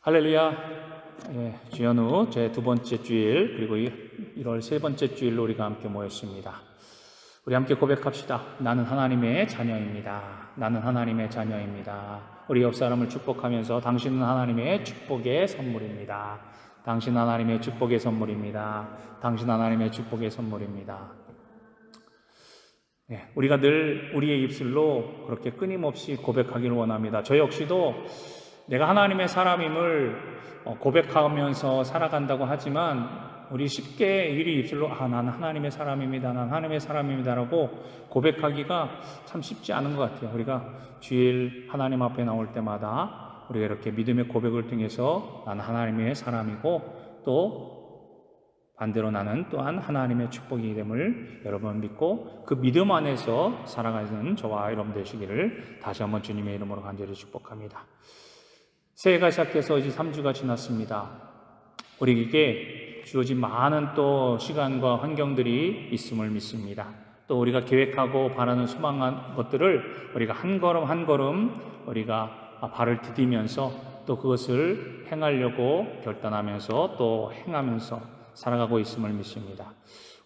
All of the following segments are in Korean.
할렐루야. 주연후 제 두 번째 주일 그리고 1월 세 번째 주일로 우리가 함께 모였습니다. 우리 함께 고백합시다. 나는 하나님의 자녀입니다. 나는 하나님의 자녀입니다. 우리 옆 사람을 축복하면서 당신은 하나님의 축복의 선물입니다. 당신 하나님의 축복의 선물입니다. 당신 하나님의 축복의 선물입니다. 우리가 늘 우리의 입술로 그렇게 끊임없이 고백하기를 원합니다. 저 역시도 내가 하나님의 사람임을 고백하면서 살아간다고 하지만 우리 쉽게 우리 입술로 나는 하나님의 사람입니다. 나는 하나님의 사람입니다라고 고백하기가 참 쉽지 않은 것 같아요. 우리가 주일 하나님 앞에 나올 때마다 우리가 이렇게 믿음의 고백을 통해서 나는 하나님의 사람이고 또 반대로 나는 또한 하나님의 축복이기 됨을 여러분 믿고 그 믿음 안에서 살아가는 저와 여러분 되시기를 다시 한번 주님의 이름으로 간절히 축복합니다. 새해가 시작해서 이제 3주가 지났습니다. 우리에게 주어진 많은 또 시간과 환경들이 있음을 믿습니다. 또 우리가 계획하고 바라는 소망한 것들을 우리가 한 걸음 한 걸음 우리가 발을 디디면서 또 그것을 행하려고 결단하면서 또 행하면서 살아가고 있음을 믿습니다.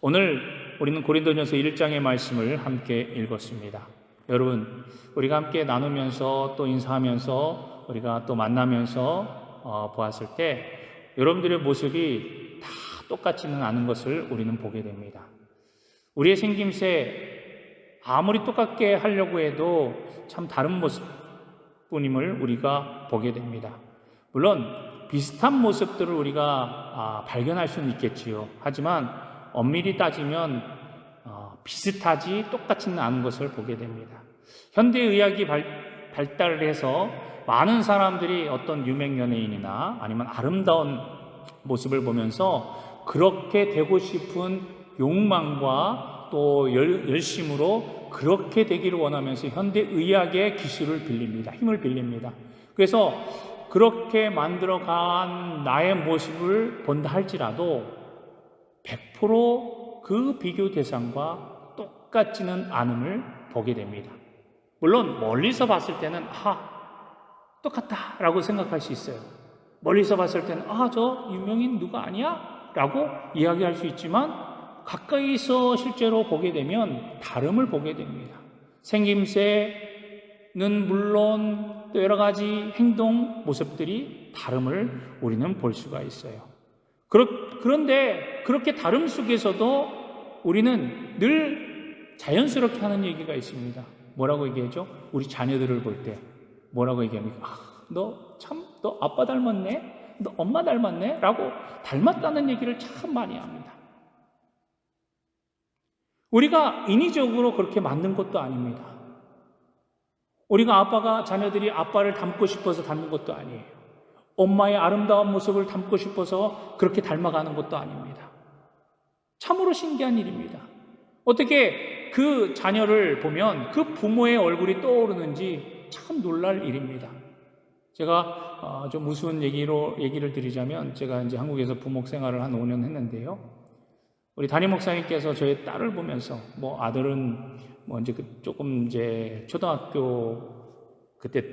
오늘 우리는 고린도전서 1장의 말씀을 함께 읽었습니다. 여러분, 우리가 함께 나누면서 또 인사하면서 우리가 또 만나면서 보았을 때 여러분들의 모습이 다 똑같지는 않은 것을 우리는 보게 됩니다. 우리의 생김새 아무리 똑같게 하려고 해도 참 다른 모습뿐임을 우리가 보게 됩니다. 물론 비슷한 모습들을 우리가 발견할 수는 있겠지요. 하지만 엄밀히 따지면 비슷하지 똑같지는 않은 것을 보게 됩니다. 현대의학이 발달을 해서 많은 사람들이 어떤 유명 연예인이나 아니면 아름다운 모습을 보면서 그렇게 되고 싶은 욕망과 또 열심으로 그렇게 되기를 원하면서 현대의학의 기술을 빌립니다. 힘을 빌립니다. 그래서 그렇게 만들어간 나의 모습을 본다 할지라도 100% 그 비교 대상과 똑같지는 않음을 보게 됩니다. 물론 멀리서 봤을 때는 똑같다라고 생각할 수 있어요. 멀리서 봤을 때는 저 유명인 누가 아니야? 라고 이야기할 수 있지만 가까이서 실제로 보게 되면 다름을 보게 됩니다. 생김새는 물론 또 여러 가지 행동 모습들이 다름을 우리는 볼 수가 있어요. 그런데 그렇게 다름 속에서도 우리는 늘 자연스럽게 하는 얘기가 있습니다. 뭐라고 얘기하죠? 우리 자녀들을 볼 때 뭐라고 얘기합니까? 너 아빠 닮았네? 너 엄마 닮았네? 라고 닮았다는 얘기를 참 많이 합니다. 우리가 인위적으로 그렇게 만든 것도 아닙니다. 우리가 자녀들이 아빠를 닮고 싶어서 닮은 것도 아니에요. 엄마의 아름다운 모습을 닮고 싶어서 그렇게 닮아가는 것도 아닙니다. 참으로 신기한 일입니다. 어떻게 그 자녀를 보면 그 부모의 얼굴이 떠오르는지 참 놀랄 일입니다. 제가 좀 우스운 얘기를 드리자면 제가 이제 한국에서 부목 생활을 한 5년 했는데요. 우리 담임 목사님께서 저희 딸을 보면서 아들은 이제 조금 이제 초등학교 그때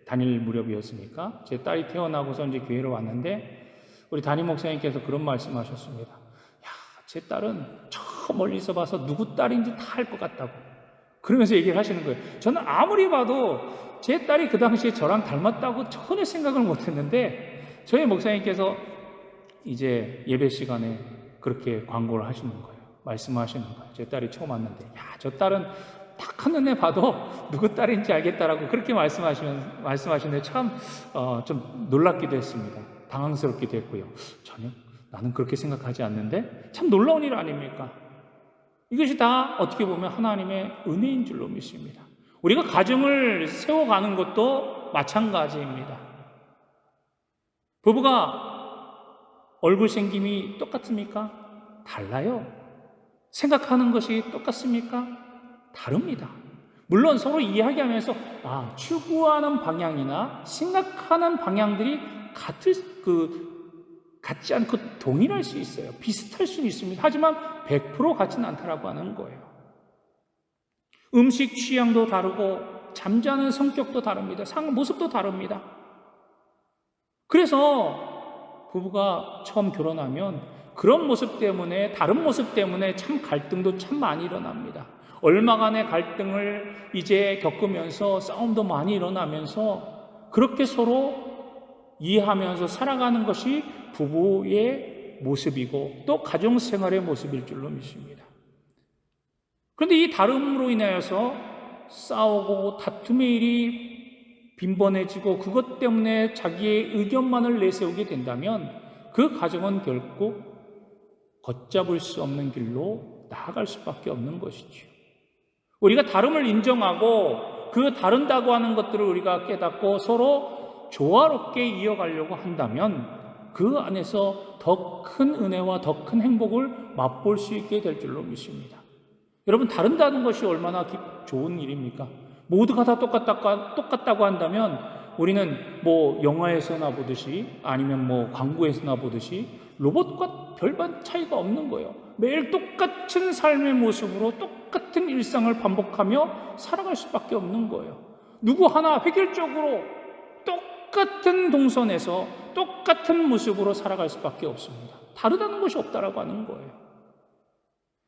다닐 무렵이었으니까 제 딸이 태어나고서 이제 교회로 왔는데 우리 담임 목사님께서 그런 말씀하셨습니다. 제 딸은 저 멀리서 봐서 누구 딸인지 다 알 것 같다고 그러면서 얘기를 하시는 거예요. 저는 아무리 봐도 제 딸이 그 당시에 저랑 닮았다고 전혀 생각을 못했는데 저희 목사님께서 이제 예배 시간에 그렇게 광고를 하시는 거예요. 말씀하시는 거예요. 제 딸이 처음 왔는데 저 딸은 딱 한눈에 봐도 누구 딸인지 알겠다라고 그렇게 말씀하시는데 참 좀 놀랍기도 했습니다. 당황스럽기도 했고요. 전혀 나는 그렇게 생각하지 않는데 참 놀라운 일 아닙니까? 이것이 다 어떻게 보면 하나님의 은혜인 줄로 믿습니다. 우리가 가정을 세워가는 것도 마찬가지입니다. 부부가 얼굴 생김이 똑같습니까? 달라요. 생각하는 것이 똑같습니까? 다릅니다. 물론 서로 이야기하면서 추구하는 방향이나 생각하는 방향들이 같지 않고 동일할 수 있어요. 비슷할 수는 있습니다. 하지만 100% 같지는 않다라고 하는 거예요. 음식 취향도 다르고 잠자는 성격도 다릅니다. 모습도 다릅니다. 그래서 부부가 처음 결혼하면 그런 모습 때문에, 다른 모습 때문에 참 갈등도 참 많이 일어납니다. 얼마간의 갈등을 이제 겪으면서 싸움도 많이 일어나면서 그렇게 서로 이해하면서 살아가는 것이 부부의 모습이고 또 가정생활의 모습일 줄로 믿습니다. 그런데 이 다름으로 인하여서 싸우고 다툼의 일이 빈번해지고 그것 때문에 자기의 의견만을 내세우게 된다면 그 가정은 결국 걷잡을 수 없는 길로 나아갈 수밖에 없는 것이죠. 우리가 다름을 인정하고 그 다른다고 하는 것들을 우리가 깨닫고 서로 조화롭게 이어가려고 한다면 그 안에서 더 큰 은혜와 더 큰 행복을 맛볼 수 있게 될 줄로 믿습니다. 여러분, 다른다는 것이 얼마나 좋은 일입니까? 모두가 다 똑같다고 한다면 우리는 뭐 영화에서나 보듯이 아니면 뭐 광고에서나 보듯이 로봇과 별반 차이가 없는 거예요. 매일 똑같은 삶의 모습으로 똑같은 일상을 반복하며 살아갈 수밖에 없는 거예요. 누구 하나 획일적으로 똑같은 동선에서 똑같은 모습으로 살아갈 수밖에 없습니다. 다르다는 것이 없다라고 하는 거예요.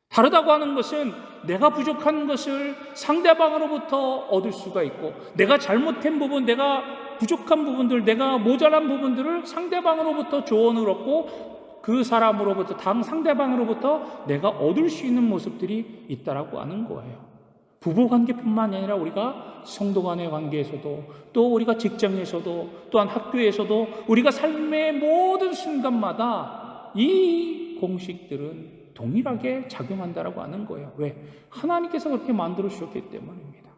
다르다고 하는 것은 내가 부족한 것을 상대방으로부터 얻을 수가 있고 내가 잘못한 부분, 내가 부족한 부분들, 내가 모자란 부분들을 상대방으로부터 조언을 얻고 그 사람으로부터, 상대방으로부터 내가 얻을 수 있는 모습들이 있다라고 하는 거예요. 부부관계뿐만 아니라 우리가 성도 간의 관계에서도 또 우리가 직장에서도 또한 학교에서도 우리가 삶의 모든 순간마다 이 공식들은 동일하게 작용한다라고 하는 거예요. 왜? 하나님께서 그렇게 만들어 주셨기 때문입니다.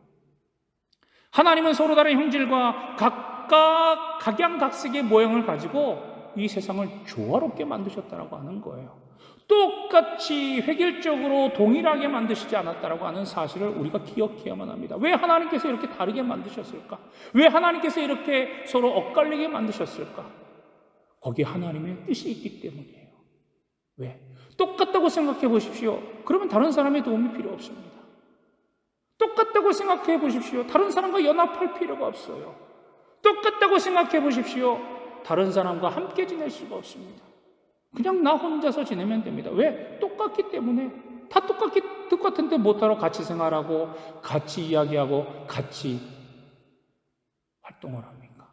하나님은 서로 다른 형질과 각각 각양각색의 모양을 가지고 이 세상을 조화롭게 만드셨다라고 하는 거예요. 똑같이 획일적으로 동일하게 만드시지 않았다라고 하는 사실을 우리가 기억해야만 합니다. 왜 하나님께서 이렇게 다르게 만드셨을까? 왜 하나님께서 이렇게 서로 엇갈리게 만드셨을까? 거기에 하나님의 뜻이 있기 때문이에요. 왜? 똑같다고 생각해 보십시오. 그러면 다른 사람의 도움이 필요 없습니다. 똑같다고 생각해 보십시오. 다른 사람과 연합할 필요가 없어요. 똑같다고 생각해 보십시오. 다른 사람과 함께 지낼 수가 없습니다. 그냥 나 혼자서 지내면 됩니다. 왜? 똑같기 때문에. 다 똑같은데 못하러 같이 생활하고 같이 이야기하고 같이 활동을 합니까?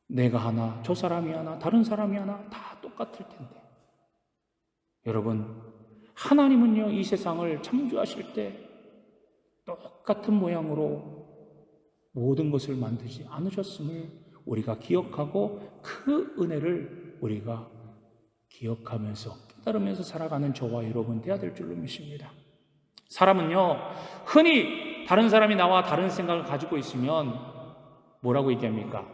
내가 하나, 저 사람이 하나, 다른 사람이 하나 다 똑같을 텐데. 여러분, 하나님은요, 이 세상을 창조하실 때 똑같은 모양으로 모든 것을 만들지 않으셨음을 우리가 기억하고 그 은혜를 우리가 기억하면서 깨달으면서 살아가는 저와 여러분 되어야 될 줄로 믿습니다. 사람은요, 흔히 다른 사람이 나와 다른 생각을 가지고 있으면 뭐라고 얘기합니까?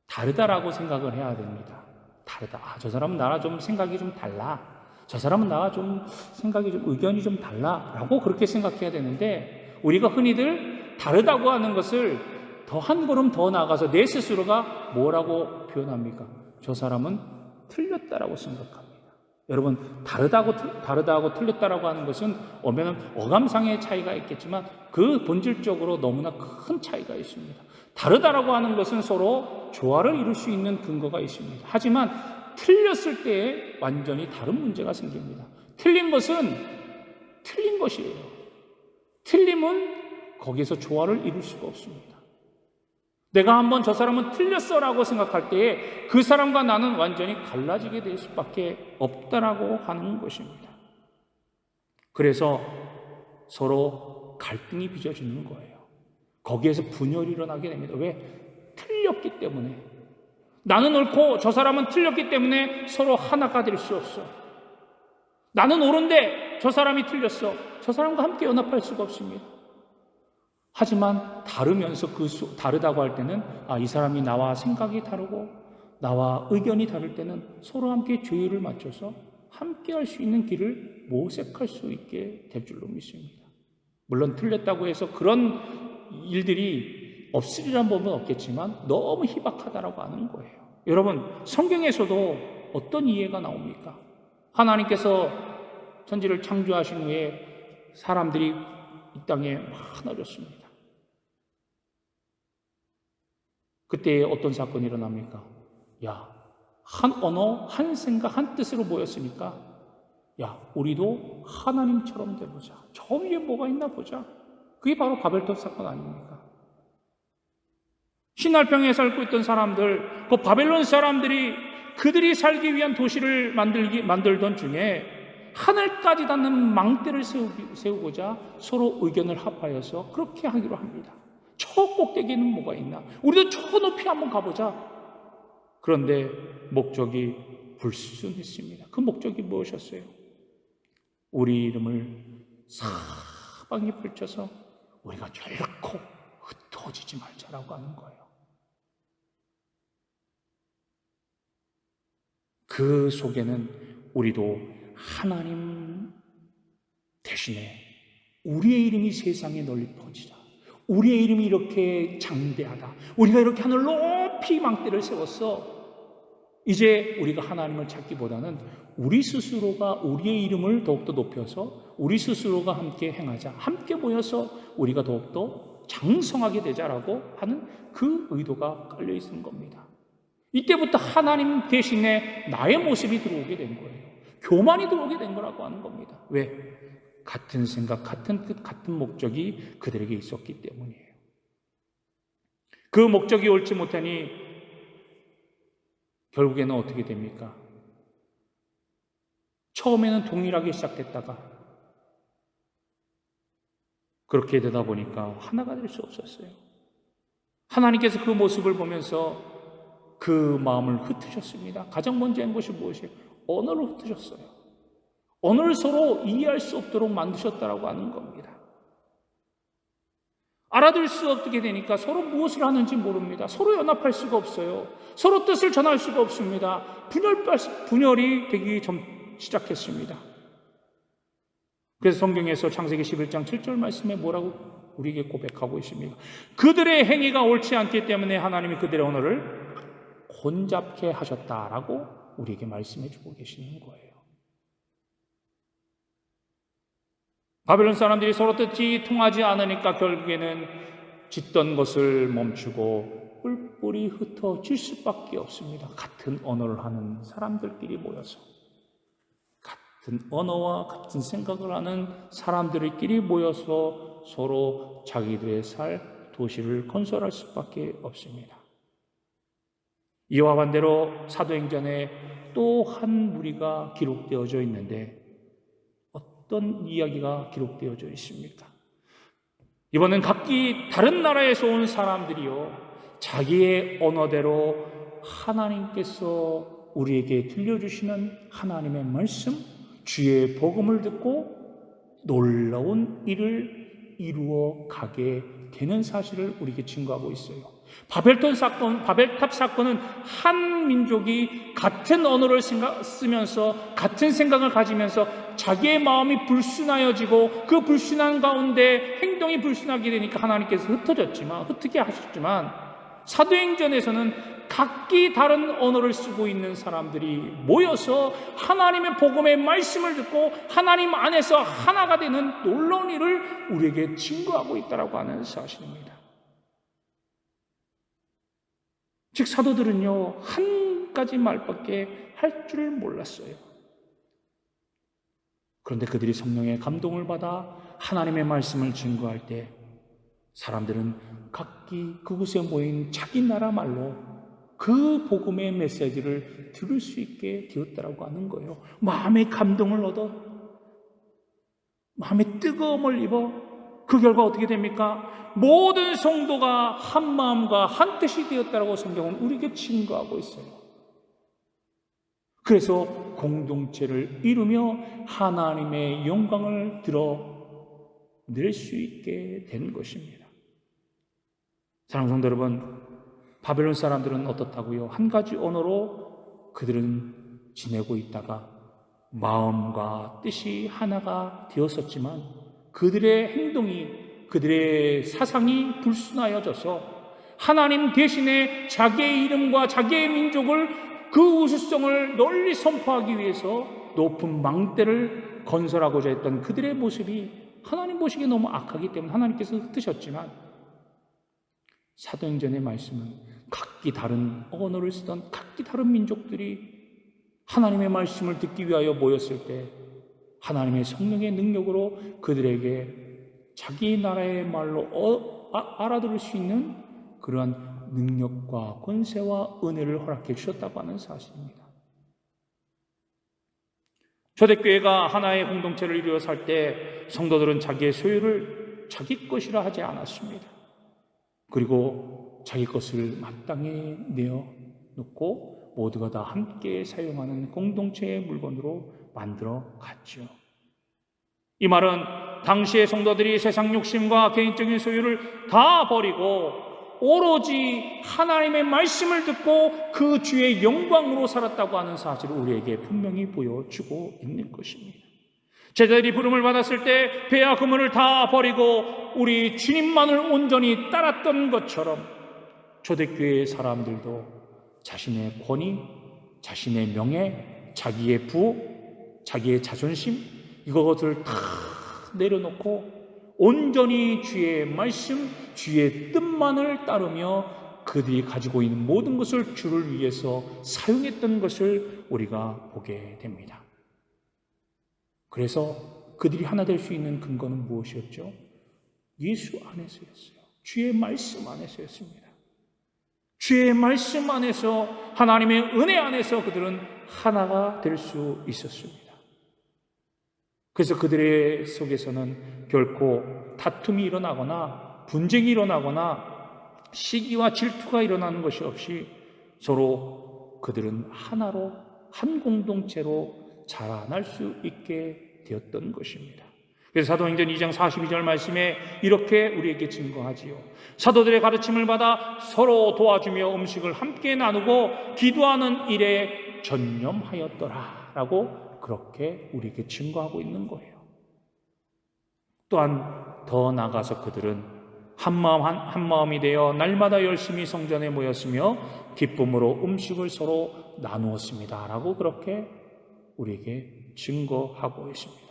다르다라고 생각을 해야 됩니다. 다르다. 저 사람은 나랑 좀 생각이 좀 달라. 저 사람은 나와 좀 생각이 좀 의견이 좀 달라라고 그렇게 생각해야 되는데 우리가 흔히들 다르다고 하는 것을 더 한 걸음 더 나아가서 내 스스로가 뭐라고 표현합니까? 저 사람은 틀렸다라고 생각합니다. 여러분, 다르다고 틀렸다라고 하는 것은 엄연한 어감상의 차이가 있겠지만 그 본질적으로 너무나 큰 차이가 있습니다. 다르다라고 하는 것은 서로 조화를 이룰 수 있는 근거가 있습니다. 하지만 틀렸을 때 완전히 다른 문제가 생깁니다. 틀린 것은 틀린 것이에요. 틀림은 거기에서 조화를 이룰 수가 없습니다. 내가 한번 저 사람은 틀렸어라고 생각할 때에 그 사람과 나는 완전히 갈라지게 될 수밖에 없다라고 하는 것입니다. 그래서 서로 갈등이 빚어지는 거예요. 거기에서 분열이 일어나게 됩니다. 왜? 틀렸기 때문에. 나는 옳고 저 사람은 틀렸기 때문에 서로 하나가 될 수 없어. 나는 옳은데 저 사람이 틀렸어. 저 사람과 함께 연합할 수가 없습니다. 하지만 다르면서 다르다고 할 때는 이 사람이 나와 생각이 다르고 나와 의견이 다를 때는 서로 함께 조율을 맞춰서 함께 할 수 있는 길을 모색할 수 있게 될 줄로 믿습니다. 물론 틀렸다고 해서 그런 일들이 없으리란 법은 없겠지만 너무 희박하다라고 하는 거예요. 여러분, 성경에서도 어떤 이해가 나옵니까? 하나님께서 천지를 창조하신 후에 사람들이 이 땅에 많아졌습니다. 그때 어떤 사건이 일어납니까? 한 언어, 한 생각, 한 뜻으로 모였으니까 우리도 하나님처럼 돼보자. 저 위에 뭐가 있나 보자. 그게 바로 바벨탑 사건 아닙니까? 신할평에 살고 있던 사람들, 그 바벨론 사람들이 그들이 살기 위한 도시를 만들던 중에 하늘까지 닿는 망대를 세우고자 서로 의견을 합하여서 그렇게 하기로 합니다. 저 꼭대기에는 뭐가 있나? 우리도 저 높이 한번 가보자. 그런데 목적이 불순했습니다. 그 목적이 무엇이었어요? 우리 이름을 사방에 펼쳐서 우리가 결코 흩어지지 말자라고 하는 거예요. 그 속에는 우리도 하나님 대신에 우리의 이름이 세상에 널리 퍼지자. 우리의 이름이 이렇게 장대하다. 우리가 이렇게 하늘 높이 망대를 세웠어. 이제 우리가 하나님을 찾기보다는 우리 스스로가 우리의 이름을 더욱더 높여서 우리 스스로가 함께 행하자. 함께 모여서 우리가 더욱더 장성하게 되자라고 하는 그 의도가 깔려 있는 겁니다. 이때부터 하나님 대신에 나의 모습이 들어오게 된 거예요. 교만이 들어오게 된 거라고 하는 겁니다. 왜? 같은 생각, 같은 뜻, 같은 목적이 그들에게 있었기 때문이에요. 그 목적이 옳지 못하니 결국에는 어떻게 됩니까? 처음에는 동일하게 시작됐다가 그렇게 되다 보니까 하나가 될 수 없었어요. 하나님께서 그 모습을 보면서 그 마음을 흩으셨습니다. 가장 먼저 한 것이 무엇이에요? 언어를 흩으셨어요. 언어를 서로 이해할 수 없도록 만드셨다라고 하는 겁니다. 알아들 수 없게 되니까 서로 무엇을 하는지 모릅니다. 서로 연합할 수가 없어요. 서로 뜻을 전할 수가 없습니다. 분열이 되기 시작했습니다. 그래서 성경에서 창세기 11장 7절 말씀에 뭐라고 우리에게 고백하고 있습니까? 그들의 행위가 옳지 않기 때문에 하나님이 그들의 언어를 혼잡케 하셨다라고 우리에게 말씀해 주고 계시는 거예요. 바벨론 사람들이 서로 뜻이 통하지 않으니까 결국에는 짓던 것을 멈추고 뿔뿔이 흩어질 수밖에 없습니다. 같은 언어를 하는 사람들끼리 모여서 같은 언어와 같은 생각을 하는 사람들끼리 모여서 서로 자기들의 살 도시를 건설할 수밖에 없습니다. 이와 반대로 사도행전에 또 한 무리가 기록되어져 있는데 어떤 이야기가 기록되어져 있습니까? 이번엔 각기 다른 나라에서 온 사람들이요, 자기의 언어대로 하나님께서 우리에게 들려주시는 하나님의 말씀, 주의 복음을 듣고 놀라운 일을 이루어 가게 되는 사실을 우리에게 증거하고 있어요. 바벨탑 사건은 한 민족이 같은 언어를 쓰면서 같은 생각을 가지면서 자기의 마음이 불순하여지고 그 불순한 가운데 행동이 불순하게 되니까 하나님께서 흩게 하셨지만 사도행전에서는 각기 다른 언어를 쓰고 있는 사람들이 모여서 하나님의 복음의 말씀을 듣고 하나님 안에서 하나가 되는 놀라운 일을 우리에게 증거하고 있다고 하는 사실입니다. 즉 사도들은요, 한 가지 말밖에 할 줄 몰랐어요. 그런데 그들이 성령의 감동을 받아 하나님의 말씀을 증거할 때 사람들은 각기 그곳에 모인 자기 나라 말로 그 복음의 메시지를 들을 수 있게 되었다고 하는 거예요. 마음의 감동을 얻어 마음의 뜨거움을 입어 그 결과 어떻게 됩니까? 모든 성도가 한 마음과 한 뜻이 되었다고 성경은 우리에게 증거하고 있어요. 그래서 공동체를 이루며 하나님의 영광을 드러낼 수 있게 된 것입니다. 사랑하는 성도 여러분, 바벨론 사람들은 어떻다고요? 한 가지 언어로 그들은 지내고 있다가 마음과 뜻이 하나가 되었었지만 그들의 행동이, 그들의 사상이 불순하여져서 하나님 대신에 자기의 이름과 자기의 민족을, 그 우수성을 널리 선포하기 위해서 높은 망대를 건설하고자 했던 그들의 모습이 하나님 보시기에 너무 악하기 때문에 하나님께서 흩으셨지만 사도행전의 말씀은 각기 다른 언어를 쓰던 각기 다른 민족들이 하나님의 말씀을 듣기 위하여 모였을 때 하나님의 성령의 능력으로 그들에게 자기 나라의 말로 알아들을 수 있는 그러한 능력과 권세와 은혜를 허락해 주셨다고 하는 사실입니다. 초대교회가 하나의 공동체를 이루어 살 때 성도들은 자기의 소유를 자기 것이라 하지 않았습니다. 그리고 자기 것을 마땅히 내어놓고 모두가 다 함께 사용하는 공동체의 물건으로 만들어 갔죠. 이 말은 당시의 성도들이 세상 욕심과 개인적인 소유를 다 버리고 오로지 하나님의 말씀을 듣고 그 주의 영광으로 살았다고 하는 사실을 우리에게 분명히 보여주고 있는 것입니다. 제자들이 부름을 받았을 때 배와 그물을 다 버리고 우리 주님만을 온전히 따랐던 것처럼 초대교회의 사람들도 자신의 권위, 자신의 명예, 자기의 부, 자기의 자존심 이것을 다 내려놓고 온전히 주의 말씀, 주의 뜻만을 따르며 그들이 가지고 있는 모든 것을 주를 위해서 사용했던 것을 우리가 보게 됩니다. 그래서 그들이 하나 될 수 있는 근거는 무엇이었죠? 예수 안에서였어요. 주의 말씀 안에서였습니다. 주의 말씀 안에서 하나님의 은혜 안에서 그들은 하나가 될 수 있었습니다. 그래서 그들의 속에서는 결코 다툼이 일어나거나 분쟁이 일어나거나 시기와 질투가 일어나는 것이 없이 서로 그들은 하나로 한 공동체로 자라날 수 있게 되었던 것입니다. 그래서 사도행전 2장 42절 말씀에 이렇게 우리에게 증거하지요. 사도들의 가르침을 받아 서로 도와주며 음식을 함께 나누고 기도하는 일에 전념하였더라 라고 그렇게 우리에게 증거하고 있는 거예요. 또한 더 나아가서 그들은 한마음이 되어 날마다 열심히 성전에 모였으며 기쁨으로 음식을 서로 나누었습니다 라고 그렇게 우리에게 증거하고 있습니다.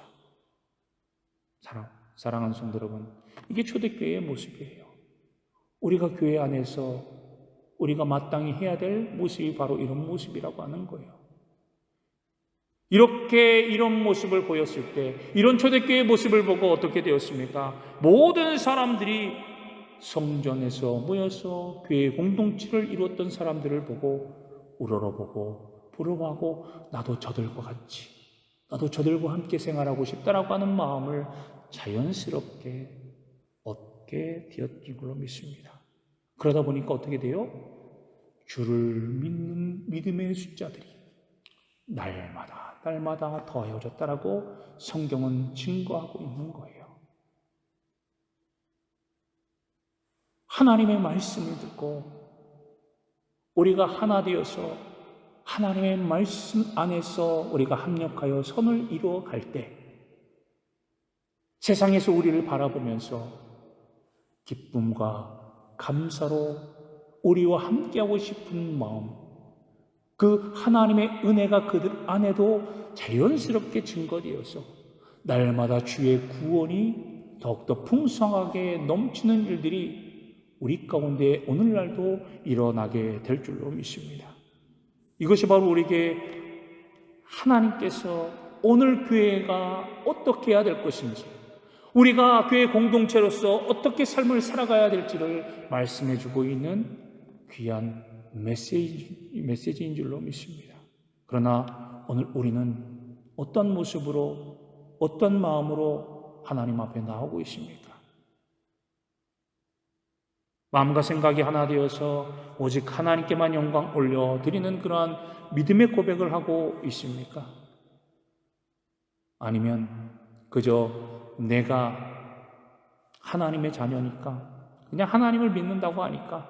사랑하는 성도 여러분, 이게 초대교회의 모습이에요. 우리가 교회 안에서 우리가 마땅히 해야 될 모습이 바로 이런 모습이라고 하는 거예요. 이런 모습을 보였을 때, 이런 초대교회의 모습을 보고 어떻게 되었습니까? 모든 사람들이 성전에서 모여서 교회 공동체를 이루었던 사람들을 보고 우러러보고 부러워하고 나도 저들과 같이, 나도 저들과 함께 생활하고 싶다라고 하는 마음을 자연스럽게 얻게 되었던 걸로 믿습니다. 그러다 보니까 어떻게 돼요? 주를 믿는 믿음의 숫자들이 날마다 더해졌다라고 성경은 증거하고 있는 거예요. 하나님의 말씀을 듣고 우리가 하나 되어서 하나님의 말씀 안에서 우리가 합력하여 선을 이루어 갈 때 세상에서 우리를 바라보면서 기쁨과 감사로 우리와 함께하고 싶은 마음, 그 하나님의 은혜가 그들 안에도 자연스럽게 증거되어서 날마다 주의 구원이 더욱더 풍성하게 넘치는 일들이 우리 가운데 오늘날도 일어나게 될 줄로 믿습니다. 이것이 바로 우리에게 하나님께서 오늘 교회가 어떻게 해야 될 것인지, 우리가 교회 공동체로서 어떻게 삶을 살아가야 될지를 말씀해 주고 있는 귀한 메시지인 줄로 믿습니다. 그러나 오늘 우리는 어떤 모습으로, 어떤 마음으로 하나님 앞에 나오고 있습니까? 마음과 생각이 하나 되어서 오직 하나님께만 영광 올려드리는 그러한 믿음의 고백을 하고 있습니까? 아니면 그저 내가 하나님의 자녀니까, 그냥 하나님을 믿는다고 하니까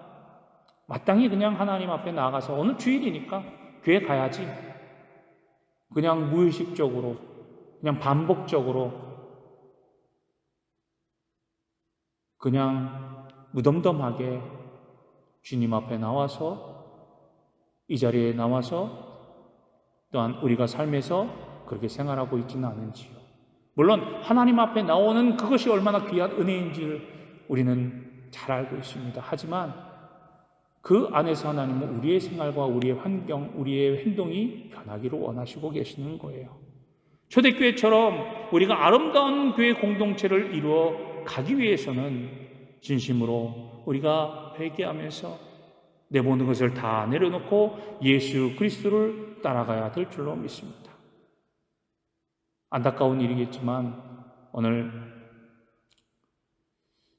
마땅히 그냥 하나님 앞에 나가서 오늘 주일이니까 교회 가야지, 그냥 무의식적으로, 그냥 반복적으로, 그냥 무덤덤하게 주님 앞에 나와서, 이 자리에 나와서 또한 우리가 삶에서 그렇게 생활하고 있지는 않은지요. 물론 하나님 앞에 나오는 그것이 얼마나 귀한 은혜인지를 우리는 잘 알고 있습니다. 하지만 그 안에서 하나님은 우리의 생활과 우리의 환경, 우리의 행동이 변하기를 원하시고 계시는 거예요. 초대교회처럼 우리가 아름다운 교회 공동체를 이루어 가기 위해서는 진심으로 우리가 회개하면서 내 모든 것을 다 내려놓고 예수 그리스도를 따라가야 될 줄로 믿습니다. 안타까운 일이겠지만 오늘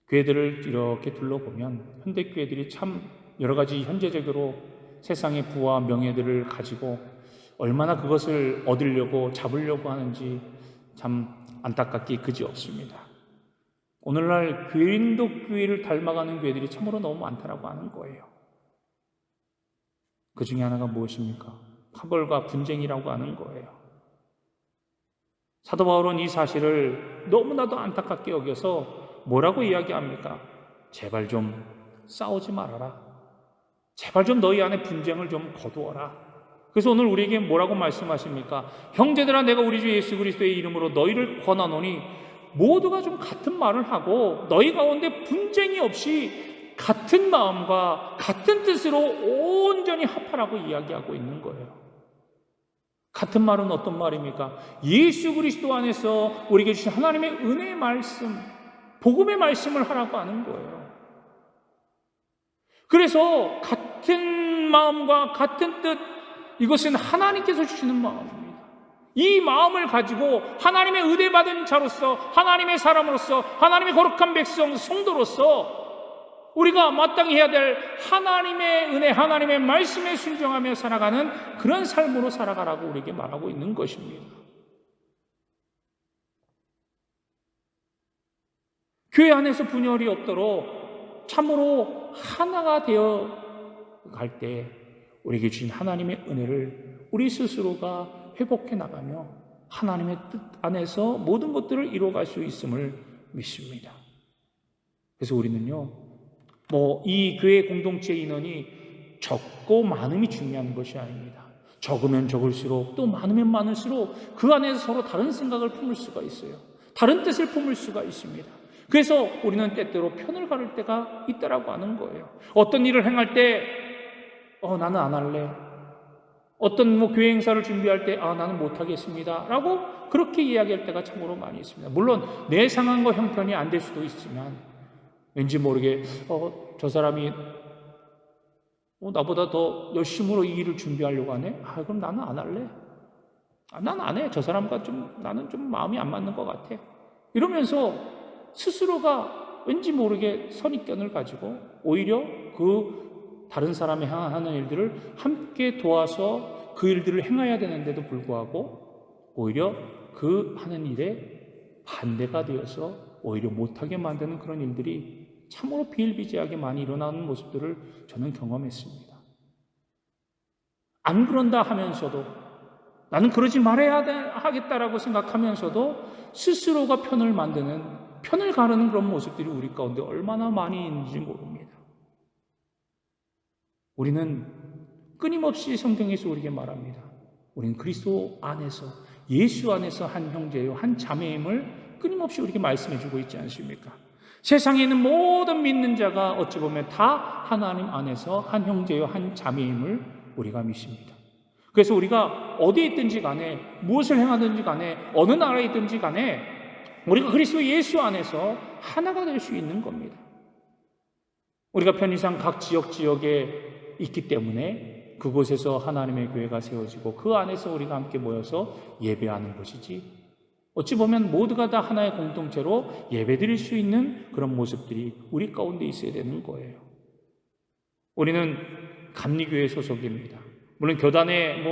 교회들을 이렇게 둘러보면 현대교회들이 참 여러 가지 현재적으로 세상의 부와 명예들을 가지고 얼마나 그것을 얻으려고 잡으려고 하는지 참 안타깝기 그지없습니다. 오늘날 그리스도 교회를 닮아가는 교회들이 참으로 너무 많다라고 하는 거예요. 그 중에 하나가 무엇입니까? 파벌과 분쟁이라고 하는 거예요. 사도 바울은 이 사실을 너무나도 안타깝게 여겨서 뭐라고 이야기합니까? 제발 좀 싸우지 말아라. 제발 좀 너희 안에 분쟁을 좀 거두어라. 그래서 오늘 우리에게 뭐라고 말씀하십니까? 형제들아, 내가 우리 주 예수 그리스도의 이름으로 너희를 권하노니 모두가 좀 같은 말을 하고 너희 가운데 분쟁이 없이 같은 마음과 같은 뜻으로 온전히 합하라고 이야기하고 있는 거예요. 같은 말은 어떤 말입니까? 예수 그리스도 안에서 우리에게 주신 하나님의 은혜의 말씀, 복음의 말씀을 하라고 하는 거예요. 그래서 같은 마음과 같은 뜻, 이것은 하나님께서 주시는 마음입니다. 이 마음을 가지고 하나님의 의뢰받은 자로서, 하나님의 사람으로서, 하나님의 거룩한 백성, 성도로서 우리가 마땅히 해야 될 하나님의 은혜, 하나님의 말씀에 순종하며 살아가는 그런 삶으로 살아가라고 우리에게 말하고 있는 것입니다. 교회 안에서 분열이 없도록 참으로 하나가 되어 갈 때 우리에게 주신 하나님의 은혜를 우리 스스로가 회복해 나가며 하나님의 뜻 안에서 모든 것들을 이루어갈 수 있음을 믿습니다. 그래서 우리는요, 이 교회 공동체 인원이 적고 많음이 중요한 것이 아닙니다. 적으면 적을수록 또 많으면 많을수록 그 안에서 서로 다른 생각을 품을 수가 있어요. 다른 뜻을 품을 수가 있습니다. 그래서 우리는 때때로 편을 가를 때가 있다라고 하는 거예요. 어떤 일을 행할 때 나는 안 할래. 어떤 교회 행사를 준비할 때 나는 못하겠습니다 라고 그렇게 이야기할 때가 참으로 많이 있습니다. 물론 내 상황과 형편이 안 될 수도 있지만 왠지 모르게 저 사람이 나보다 더 열심으로 이 일을 준비하려고 하네? 그럼 나는 안 할래. 나는 안 해. 저 사람과 나는 좀 마음이 안 맞는 것 같아. 이러면서 스스로가 왠지 모르게 선입견을 가지고 오히려 그 다른 사람이 하는 일들을 함께 도와서 그 일들을 행해야 되는데도 불구하고 오히려 그 하는 일에 반대가 되어서 오히려 못하게 만드는 그런 일들이 참으로 비일비재하게 많이 일어나는 모습들을 저는 경험했습니다. 안 그런다 하면서도 나는 그러지 말아야 하겠다라고 생각하면서도 스스로가 편을 가르는 그런 모습들이 우리 가운데 얼마나 많이 있는지 모릅니다. 우리는 끊임없이 성경에서 우리에게 말합니다. 우리는 그리스도 안에서, 예수 안에서 한 형제요, 한 자매임을 끊임없이 우리에게 말씀해주고 있지 않습니까? 세상에 있는 모든 믿는 자가 어찌 보면 다 하나님 안에서 한 형제요, 한 자매임을 우리가 믿습니다. 그래서 우리가 어디에 있든지 간에, 무엇을 행하든지 간에, 어느 나라에 있든지 간에 우리가 그리스도 예수 안에서 하나가 될 수 있는 겁니다. 우리가 편의상 각 지역에 있기 때문에 그곳에서 하나님의 교회가 세워지고 그 안에서 우리가 함께 모여서 예배하는 것이지, 어찌 보면 모두가 다 하나의 공동체로 예배드릴 수 있는 그런 모습들이 우리 가운데 있어야 되는 거예요. 우리는 감리교회 소속입니다. 물론 교단에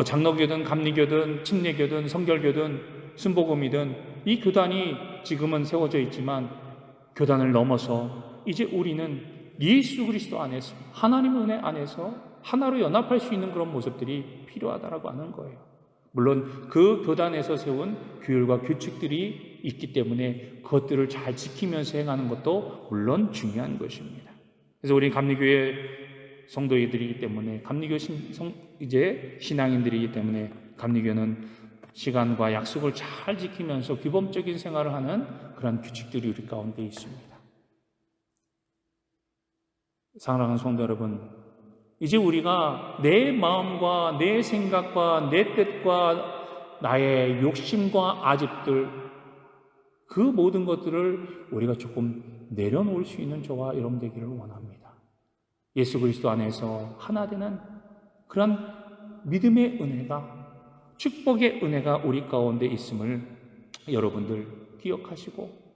장로교든 감리교든 침례교든 성결교든 순복음이든 이 교단이 지금은 세워져 있지만 교단을 넘어서 이제 우리는 예수 그리스도 안에서, 하나님의 은혜 안에서 하나로 연합할 수 있는 그런 모습들이 필요하다라고 하는 거예요. 물론 그 교단에서 세운 규율과 규칙들이 있기 때문에 그것들을 잘 지키면서 행하는 것도 물론 중요한 것입니다. 그래서 우리 감리교회 성도들이기 때문에, 감리교 이제 신앙인들이기 때문에 감리교는 시간과 약속을 잘 지키면서 규범적인 생활을 하는 그런 규칙들이 우리 가운데 있습니다. 사랑하는 성도 여러분, 이제 우리가 내 마음과 내 생각과 내 뜻과 나의 욕심과 아집들, 그 모든 것들을 우리가 조금 내려놓을 수 있는 저와 여러분 되기를 원합니다. 예수 그리스도 안에서 하나 되는 그런 믿음의 은혜가, 축복의 은혜가 우리 가운데 있음을 여러분들 기억하시고,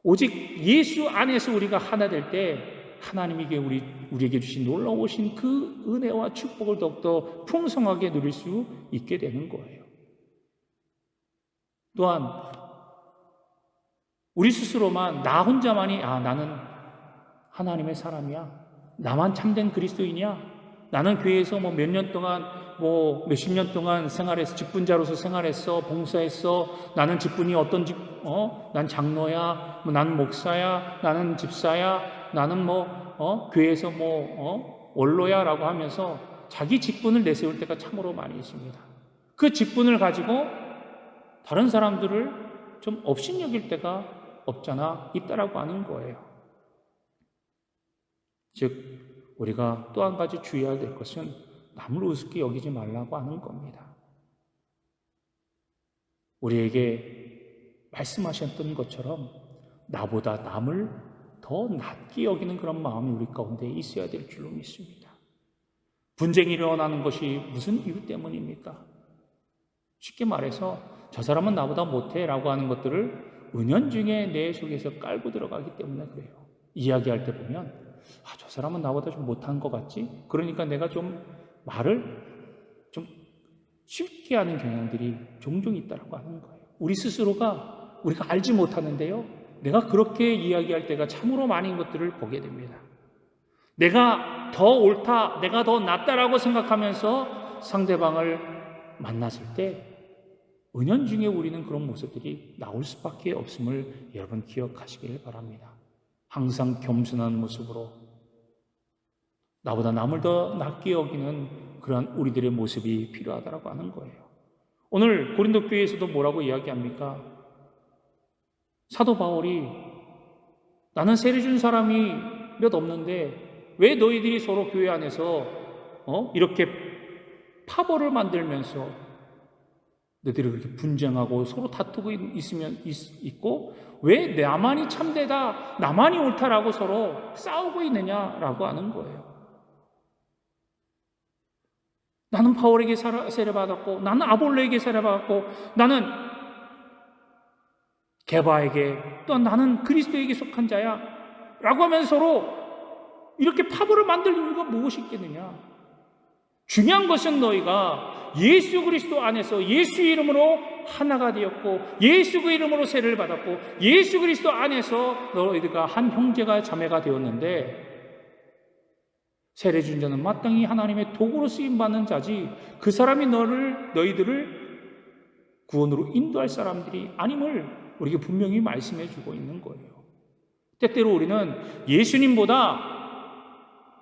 오직 예수 안에서 우리가 하나 될 때 하나님에게 우리에게 주신 놀라우신 그 은혜와 축복을 더욱더 풍성하게 누릴 수 있게 되는 거예요. 또한 우리 스스로만, 나 혼자만이 나는 하나님의 사람이야, 나만 참된 그리스도인이야, 나는 교회에서 몇 년 동안 몇십 년 동안 생활했어, 직분자로서 생활했어, 봉사했어, 나는 직분이 어떤 난 장로야, 나는 목사야, 나는 집사야, 나는 교회에서 원로야 라고 하면서 자기 직분을 내세울 때가 참으로 많이 있습니다. 그 직분을 가지고 다른 사람들을 좀 업신여길 때가 없잖아 있다라고 하는 거예요. 즉 우리가 또 한 가지 주의해야 될 것은 남을 우습게 여기지 말라고 하는 겁니다. 우리에게 말씀하셨던 것처럼 나보다 남을 더 낮게 여기는 그런 마음이 우리 가운데 있어야 될 줄로 믿습니다. 분쟁이 일어나는 것이 무슨 이유 때문입니까? 쉽게 말해서 저 사람은 나보다 못해 라고 하는 것들을 은연중에 내 속에서 깔고 들어가기 때문에 그래요. 이야기할 때 보면 저 사람은 나보다 좀 못한 것 같지? 그러니까 내가 좀 말을 좀 쉽게 하는 경향들이 종종 있다고 하는 거예요. 우리 스스로가 우리가 알지 못하는데요, 내가 그렇게 이야기할 때가 참으로 많은 것들을 보게 됩니다. 내가 더 옳다, 내가 더 낫다라고 생각하면서 상대방을 만났을 때 은연중에 우리는 그런 모습들이 나올 수밖에 없음을 여러분 기억하시길 바랍니다. 항상 겸손한 모습으로 나보다 남을 더 낮게 여기는 그러한 우리들의 모습이 필요하다고 하는 거예요. 오늘 고린도 교회에서도 뭐라고 이야기합니까? 사도 바울이 나는 세례 준 사람이 몇 없는데 왜 너희들이 서로 교회 안에서 이렇게 파벌을 만들면서 너희들이 그렇게 분쟁하고 서로 다투고 있고 왜 나만이 참되다, 나만이 옳다라고 서로 싸우고 있느냐라고 하는 거예요. 나는 바울에게 세례받았고, 나는 아볼로에게 세례받았고, 나는 게바에게, 또 나는 그리스도에게 속한 자야 라고 하면서 서로 이렇게 파벌을 만들 이유가 무엇이 있겠느냐? 중요한 것은 너희가 예수 그리스도 안에서 예수 이름으로 하나가 되었고, 예수 그 이름으로 세례를 받았고, 예수 그리스도 안에서 너희들과 한 형제가 자매가 되었는데, 세례 준 자는 마땅히 하나님의 도구로 쓰임받는 자지 그 사람이 너희들을 구원으로 인도할 사람들이 아님을 우리에게 분명히 말씀해 주고 있는 거예요. 때때로 우리는 예수님보다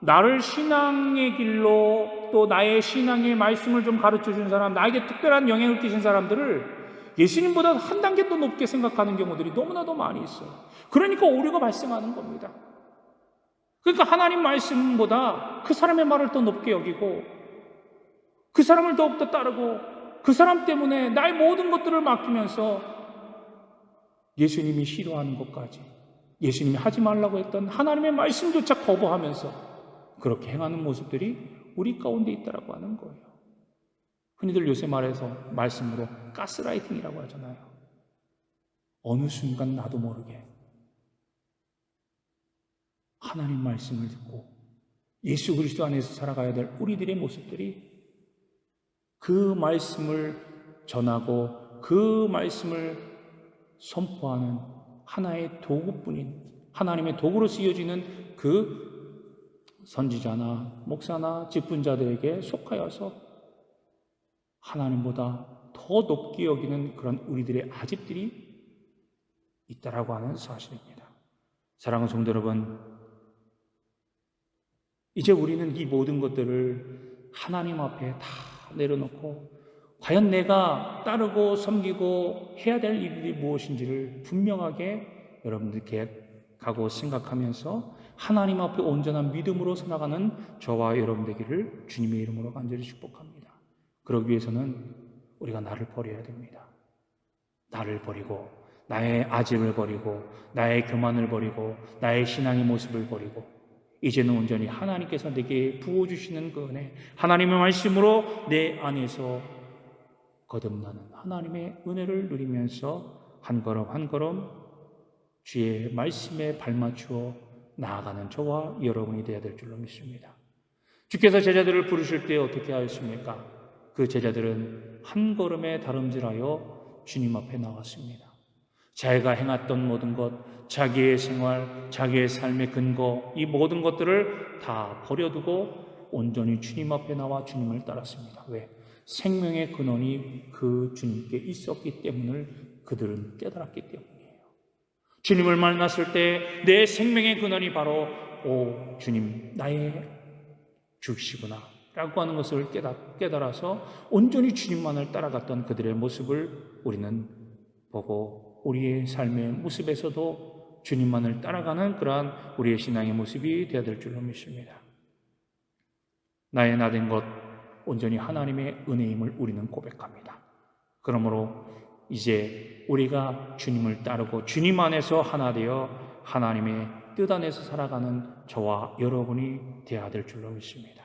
나를 신앙의 길로, 또 나의 신앙의 말씀을 좀 가르쳐 준 사람, 나에게 특별한 영향을 끼친 사람들을 예수님보다 한 단계 더 높게 생각하는 경우들이 너무나도 많이 있어요. 그러니까 오류가 발생하는 겁니다. 그러니까 하나님 말씀보다 그 사람의 말을 더 높게 여기고, 그 사람을 더욱더 따르고, 그 사람 때문에 나의 모든 것들을 맡기면서 예수님이 싫어하는 것까지, 예수님이 하지 말라고 했던 하나님의 말씀조차 거부하면서 그렇게 행하는 모습들이 우리 가운데 있다라고 하는 거예요. 흔히들 요새 말씀으로 가스라이팅이라고 하잖아요. 어느 순간 나도 모르게 하나님 말씀을 듣고 예수 그리스도 안에서 살아가야 될 우리들의 모습들이 그 말씀을 전하고 그 말씀을 선포하는 하나의 도구뿐인, 하나님의 도구로 쓰여지는 그 선지자나 목사나 직분자들에게 속하여서 하나님보다 더 높게 여기는 그런 우리들의 아집들이 있다라고 하는 사실입니다. 사랑하는 성도 여러분, 이제 우리는 이 모든 것들을 하나님 앞에 다 내려놓고 과연 내가 따르고 섬기고 해야 될 일이 무엇인지를 분명하게 여러분들께 가고 생각하면서 하나님 앞에 온전한 믿음으로 살아가는 저와 여러분 되기를 주님의 이름으로 간절히 축복합니다. 그러기 위해서는 우리가 나를 버려야 됩니다. 나를 버리고 나의 아집을 버리고 나의 교만을 버리고 나의 신앙의 모습을 버리고 이제는 온전히 하나님께서 내게 부어주시는 그 은혜, 하나님의 말씀으로 내 안에서 거듭나는 하나님의 은혜를 누리면서 한 걸음 한 걸음 주의 말씀에 발맞추어 나아가는 저와 여러분이 되어야 될 줄로 믿습니다. 주께서 제자들을 부르실 때 어떻게 하였습니까? 그 제자들은 한 걸음에 다름질하여 주님 앞에 나왔습니다. 자기가 행했던 모든 것, 자기의 생활, 자기의 삶의 근거, 이 모든 것들을 다 버려두고 온전히 주님 앞에 나와 주님을 따랐습니다. 왜? 생명의 근원이 그 주님께 있었기 때문을 그들은 깨달았기 때문이에요. 주님을 만났을 때 내 생명의 근원이 바로 오 주님 나의 주시구나 라고 하는 것을 깨달아서 온전히 주님만을 따라갔던 그들의 모습을 우리는 보고 우리의 삶의 모습에서도 주님만을 따라가는 그러한 우리의 신앙의 모습이 되어야 될 줄로 믿습니다. 나의 나된 것 온전히 하나님의 은혜임을 우리는 고백합니다. 그러므로 이제 우리가 주님을 따르고 주님 안에서 하나 되어 하나님의 뜻 안에서 살아가는 저와 여러분이 되어야 될 줄로 믿습니다.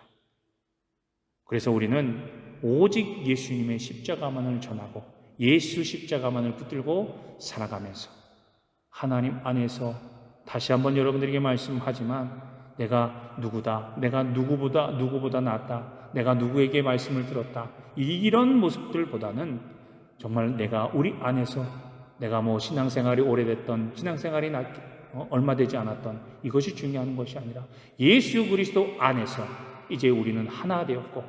그래서 우리는 오직 예수님의 십자가만을 전하고 예수 십자가만을 붙들고 살아가면서 하나님 안에서 다시 한번 여러분들에게 말씀하지만 내가 누구다, 내가 누구보다 낫다, 내가 누구에게 말씀을 들었다, 이런 모습들보다는 정말 내가 우리 안에서 내가 신앙생활이 오래됐던 신앙생활이 얼마 되지 않았던 이것이 중요한 것이 아니라 예수 그리스도 안에서 이제 우리는 하나 되었고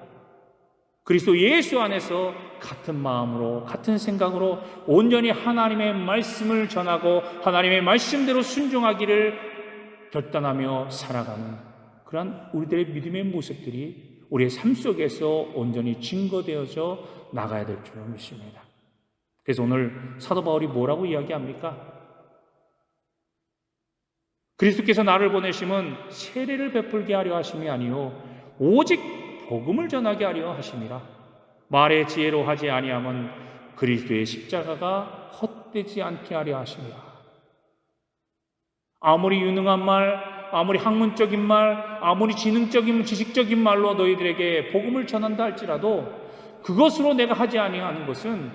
그리스도 예수 안에서 같은 마음으로 같은 생각으로 온전히 하나님의 말씀을 전하고 하나님의 말씀대로 순종하기를 결단하며 살아가는 그러한 우리들의 믿음의 모습들이 우리의 삶 속에서 온전히 증거되어져 나가야 될 줄로 믿습니다. 그래서 오늘 사도 바울이 뭐라고 이야기합니까? 그리스도께서 나를 보내심은 세례를 베풀게 하려 하심이 아니요 오직 복음을 전하게 하려 하심이라. 말의 지혜로 하지 아니함은 그리스도의 십자가가 헛되지 않게 하려 하심이라. 아무리 유능한 말, 아무리 학문적인 말, 아무리 지능적인 지식적인 말로 너희들에게 복음을 전한다 할지라도 그것으로 내가 하지 아니하는 것은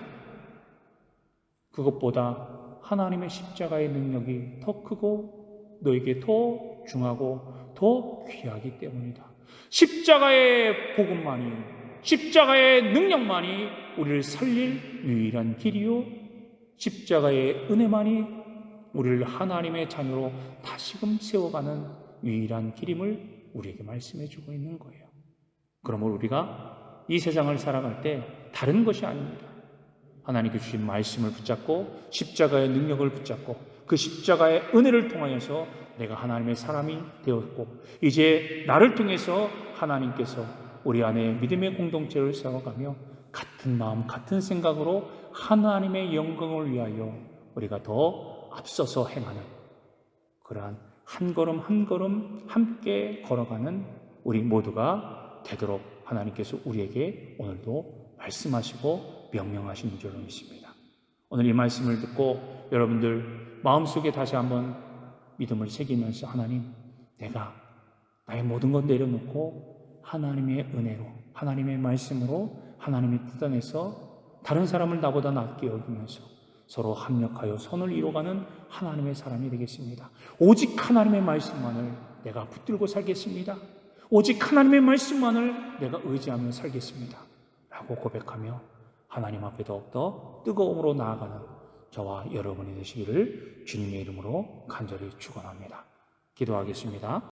그것보다 하나님의 십자가의 능력이 더 크고 너에게 더 중하고 더 귀하기 때문이다. 십자가의 복음만이, 십자가의 능력만이 우리를 살릴 유일한 길이요 십자가의 은혜만이 우리를 하나님의 자녀로 다시금 세워가는 유일한 길임을 우리에게 말씀해 주고 있는 거예요. 그러므로 우리가 이 세상을 살아갈 때 다른 것이 아닙니다. 하나님께 주신 말씀을 붙잡고 십자가의 능력을 붙잡고 그 십자가의 은혜를 통하여서 내가 하나님의 사람이 되었고 이제 나를 통해서 하나님께서 우리 안에 믿음의 공동체를 세워가며 같은 마음 같은 생각으로 하나님의 영광을 위하여 우리가 더 앞서서 행하는 그러한 한 걸음 한 걸음 함께 걸어가는 우리 모두가 되도록 하나님께서 우리에게 오늘도 말씀하시고 명령하시는 줄로 믿습니다. 오늘 이 말씀을 듣고 여러분들 마음속에 다시 한번 믿음을 새기면서 하나님, 내가 나의 모든 것 내려놓고 하나님의 은혜로 하나님의 말씀으로 하나님의 뜻 안에서 다른 사람을 나보다 낫게 여기면서 서로 합력하여 선을 이루어가는 하나님의 사람이 되겠습니다. 오직 하나님의 말씀만을 내가 붙들고 살겠습니다. 오직 하나님의 말씀만을 내가 의지하며 살겠습니다. 라고 고백하며 하나님 앞에 더욱더 뜨거움으로 나아가는 저와 여러분이 되시기를 주님의 이름으로 간절히 축원합니다. 기도하겠습니다.